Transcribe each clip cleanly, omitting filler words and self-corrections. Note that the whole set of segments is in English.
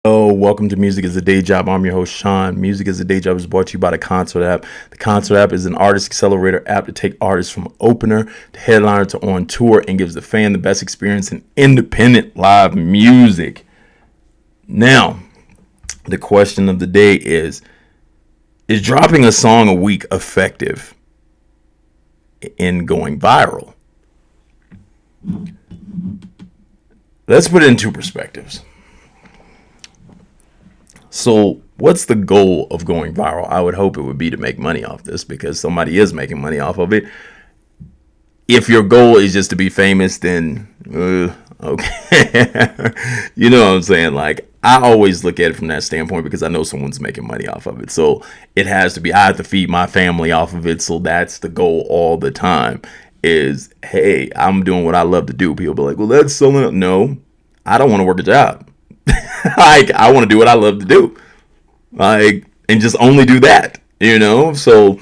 Welcome to Music is a Day Job. I'm your host, Sean. Music is a Day Job is brought to you by the Concert app. The Concert app is an artist accelerator app to take artists from opener to headliner to on tour and gives the fan the best experience in independent live music. Now, the question of the day is dropping a song a week effective in going viral? Let's put it in two perspectives. So what's the goal of going viral? I would hope it would be to make money off this because somebody is making money off of it. If your goal is just to be famous, then okay. You know what I'm saying? Like, I always look at it from that standpoint because I know someone's making money off of it. So it has to be, I have to feed my family off of it. So that's the goal all the time is, hey, I'm doing what I love to do. People be like, well, that's selling it. No, I don't want to work a job. Like, I want to do what I love to do, like, and just only do that, you know. So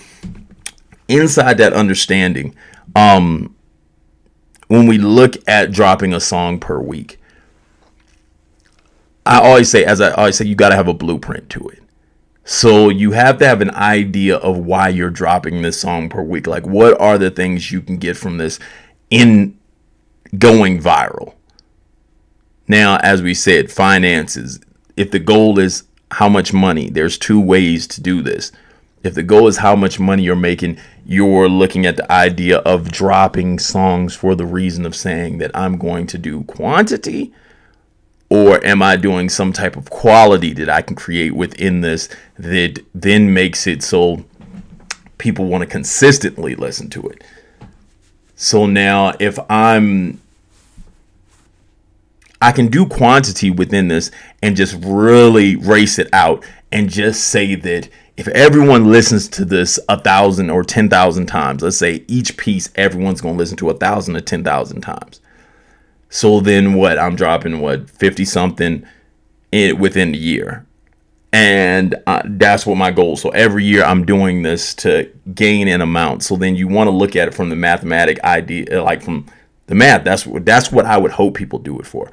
inside that understanding, when we look at dropping a song per week, I always say, you got to have a blueprint to it. So you have to have an idea of why you're dropping this song per week. Like, what are the things you can get from this in going viral? Now, as we said, finances. If the goal is how much money, there's two ways to do this. If the goal is how much money you're making, you're looking at the idea of dropping songs for the reason of saying that I'm going to do quantity, or am I doing some type of quality that I can create within this that then makes it so people want to consistently listen to it. So now if I can do quantity within this and just really race it out and just say that if everyone listens to this 1,000 or 10,000 times, let's say each piece, everyone's going to listen to 1,000 or 10,000 times. So then what? I'm dropping 50 something within the year. And that's what my goal. So every year I'm doing this to gain an amount. So then you want to look at it from the mathematic idea, like from the math. That's what I would hope people do it for.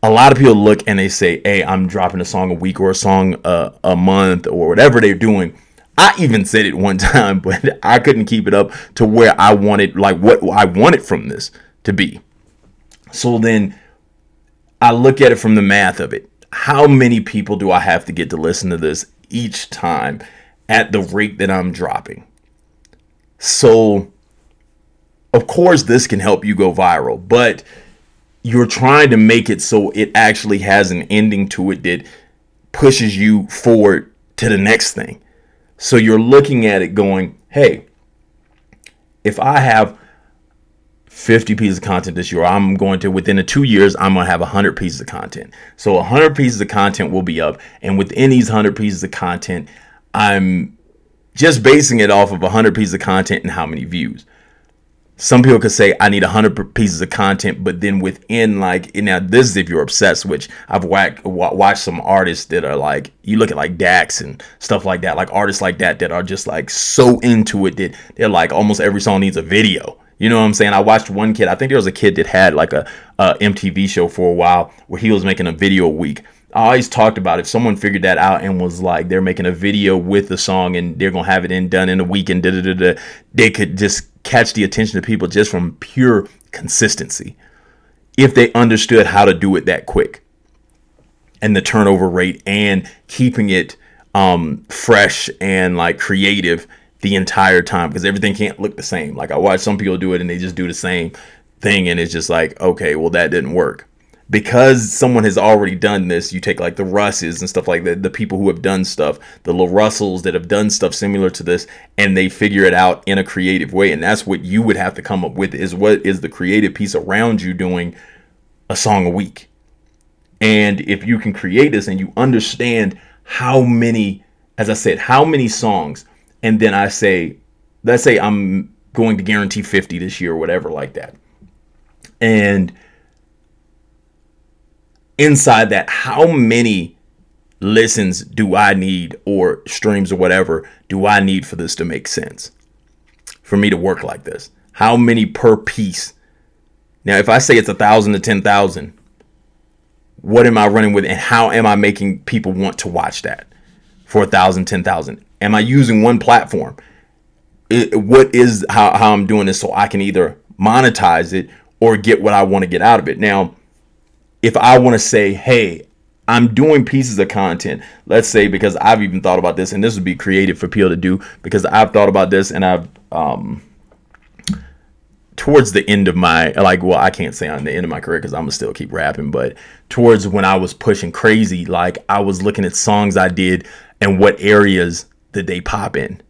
A lot of people look and they say, hey, I'm dropping a song a week or a song a month or whatever they're doing. I even said it one time, but I couldn't keep it up to where I wanted, like what I wanted from this to be. So then I look at it from the math of it. How many people do I have to get to listen to this each time at the rate that I'm dropping? So, of course, this can help you go viral, but you're trying to make it so it actually has an ending to it that pushes you forward to the next thing. So you're looking at it going, hey, if I have 50 pieces of content this year, I'm going to, within the 2 years, I'm going to have 100 pieces of content. So 100 pieces of content will be up. And within these 100 pieces of content, I'm just basing it off of 100 pieces of content and how many views. Some people could say I need 100 pieces of content, but then within, like, now this is if you're obsessed, which I've watched some artists that are like, you look at like Dax and stuff like that, like artists like that are just like so into it that they're like almost every song needs a video. You know what I'm saying? I watched one kid, I think there was a kid that had like a MTV show for a while where he was making a video a week. I always talked about if someone figured that out and was like, they're making a video with the song and they're going to have it done in a week and they could just catch the attention of people just from pure consistency. If they understood how to do it that quick and the turnover rate and keeping it fresh and like creative the entire time, because everything can't look the same. Like I watch some people do it and they just do the same thing and it's just like, okay, well that didn't work. Because someone has already done this, you take like the Russes and stuff like that, the people who have done stuff, the Lil Russells that have done stuff similar to this, and they figure it out in a creative way. And that's what you would have to come up with, is what is the creative piece around you doing a song a week. And if you can create this and you understand how many, as I said, how many songs, and then I say, let's say I'm going to guarantee 50 this year or whatever like that. And inside that, how many listens do I need, or streams or whatever do I need for this to make sense, for me to work like this? How many per piece? Now, if I say it's 1,000 to 10,000, what am I running with, and how am I making people want to watch that for 1,000, 10,000? Am I using one platform? What is how I'm doing this so I can either monetize it or get what I want to get out of it? Now, if I want to say, hey, I'm doing pieces of content, let's say, because I've even thought about this, and this would be creative for people to do, because I've thought about this, and I've towards the end of my, like, well, I can't say on the end of my career because I'm gonna still keep rapping, but towards when I was pushing crazy, like I was looking at songs I did and what areas did they pop in.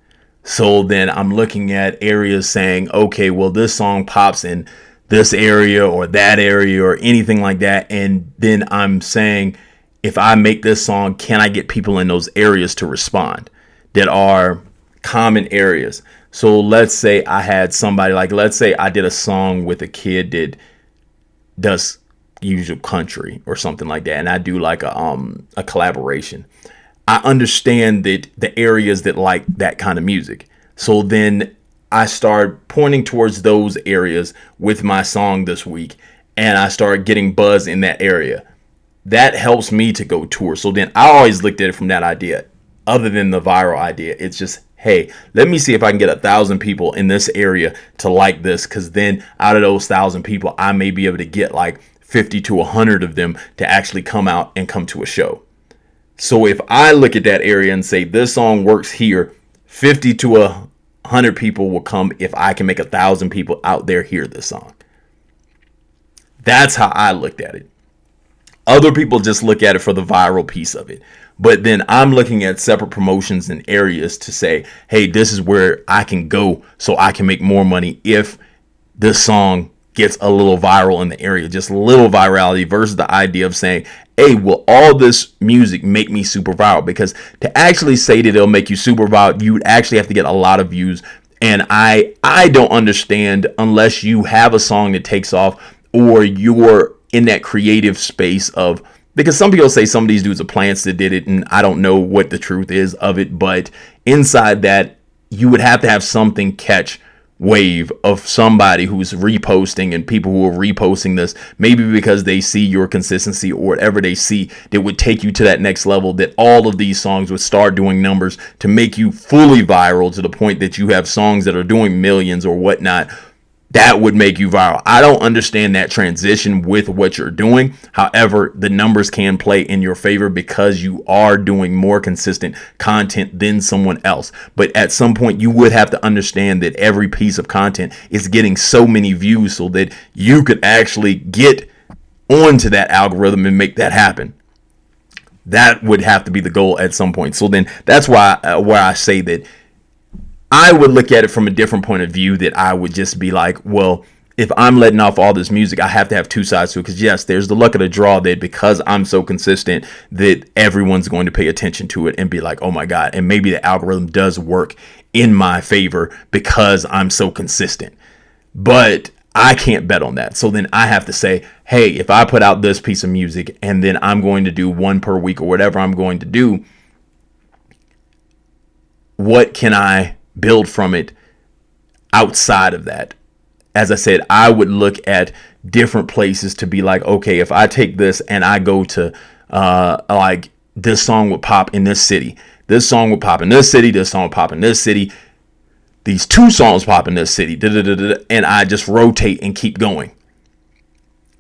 So then I'm looking at areas saying, okay, well, this song pops in this area or that area or anything like that. And then I'm saying, if I make this song, can I get people in those areas to respond that are common areas? So let's say I had somebody, like, let's say I did a song with a kid that does usual country or something like that, and I do like a collaboration. I understand that the areas that like that kind of music. So then I start pointing towards those areas with my song this week, and I start getting buzz in that area. That helps me to go tour. So then I always looked at it from that idea. Other than the viral idea, it's just, hey, let me see if I can get 1,000 people in this area to like this, because then out of those 1,000 people, I may be able to get like 50 to 100 of them to actually come out and come to a show. So if I look at that area and say this song works here, 50 to 100 people will come if I can make 1,000 people out there hear this song. That's how I looked at it. Other people just look at it for the viral piece of it. But then I'm looking at separate promotions and areas to say, hey, this is where I can go so I can make more money if this song gets a little viral in the area, just a little virality, versus the idea of saying, hey, will all this music make me super viral? Because to actually say that it'll make you super viral, you would actually have to get a lot of views. And I don't understand, unless you have a song that takes off or you're in that creative space of, because some people say some of these dudes are plants that did it, and I don't know what the truth is of it, but inside that, you would have to have something catch wave of somebody who's reposting, and people who are reposting this, maybe because they see your consistency or whatever they see that would take you to that next level, that all of these songs would start doing numbers to make you fully viral to the point that you have songs that are doing millions or whatnot. That would make you viral. I don't understand that transition with what you're doing. However, the numbers can play in your favor because you are doing more consistent content than someone else. But at some point, you would have to understand that every piece of content is getting so many views so that you could actually get onto that algorithm and make that happen. That would have to be the goal at some point. So then that's why where I say that I would look at it from a different point of view, that I would just be like, well, if I'm letting off all this music, I have to have two sides to it. Because yes, there's the luck of the draw that because I'm so consistent that everyone's going to pay attention to it and be like, oh my God. And maybe the algorithm does work in my favor because I'm so consistent. But I can't bet on that. So then I have to say, hey, if I put out this piece of music and then I'm going to do one per week or whatever I'm going to do, what can I build from it outside of that? As I said, I would look at different places to be like, okay, if I take this and I go to like this song would pop in this city, this song would pop in this city, this song would pop in this city, these two songs pop in this city, and I just rotate and keep going.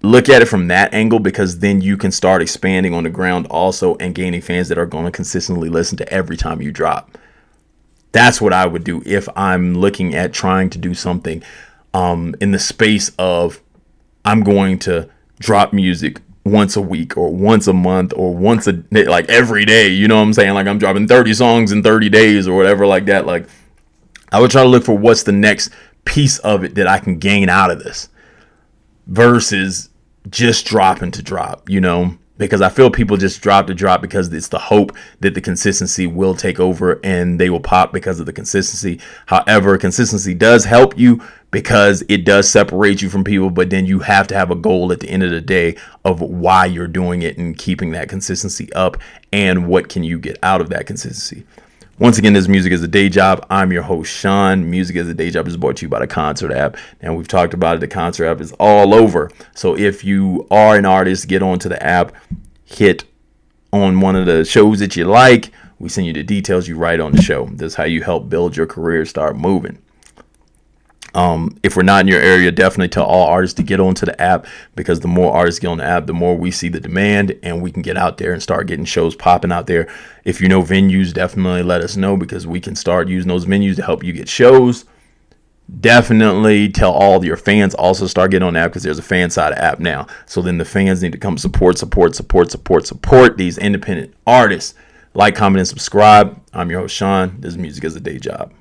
Look at it from that angle, because then you can start expanding on the ground also and gaining fans that are going to consistently listen to every time you drop. That's what I would do if I'm looking at trying to do something in the space of I'm going to drop music once a week or once a month or once a day, like every day. You know what I'm saying? Like I'm dropping 30 songs in 30 days or whatever like that. Like I would try to look for what's the next piece of it that I can gain out of this versus just dropping to drop, you know? Because I feel people just drop to drop because it's the hope that the consistency will take over and they will pop because of the consistency. However, consistency does help you because it does separate you from people, but then you have to have a goal at the end of the day of why you're doing it and keeping that consistency up and what can you get out of that consistency. Once again, this Music is a Day Job. I'm your host, Sean. Music is a Day Job is brought to you by the Concert app. Now, we've talked about it. The Concert app is all over. So if you are an artist, get onto the app. hit on one of the shows that you like, we send you the details, you write on the show. This is how you help build your career, start moving. If we're not in your area, definitely tell all artists to get onto the app, because the more artists get on the app, the more we see the demand, and we can get out there and start getting shows popping out there. If you know venues, definitely let us know, because we can start using those venues to help you get shows. Definitely tell all your fans also start getting on the app, because there's a fan side of app now. So then the fans need to come support these independent artists. Like, comment, and subscribe. I'm your host, Sean. This is Music as a Day Job.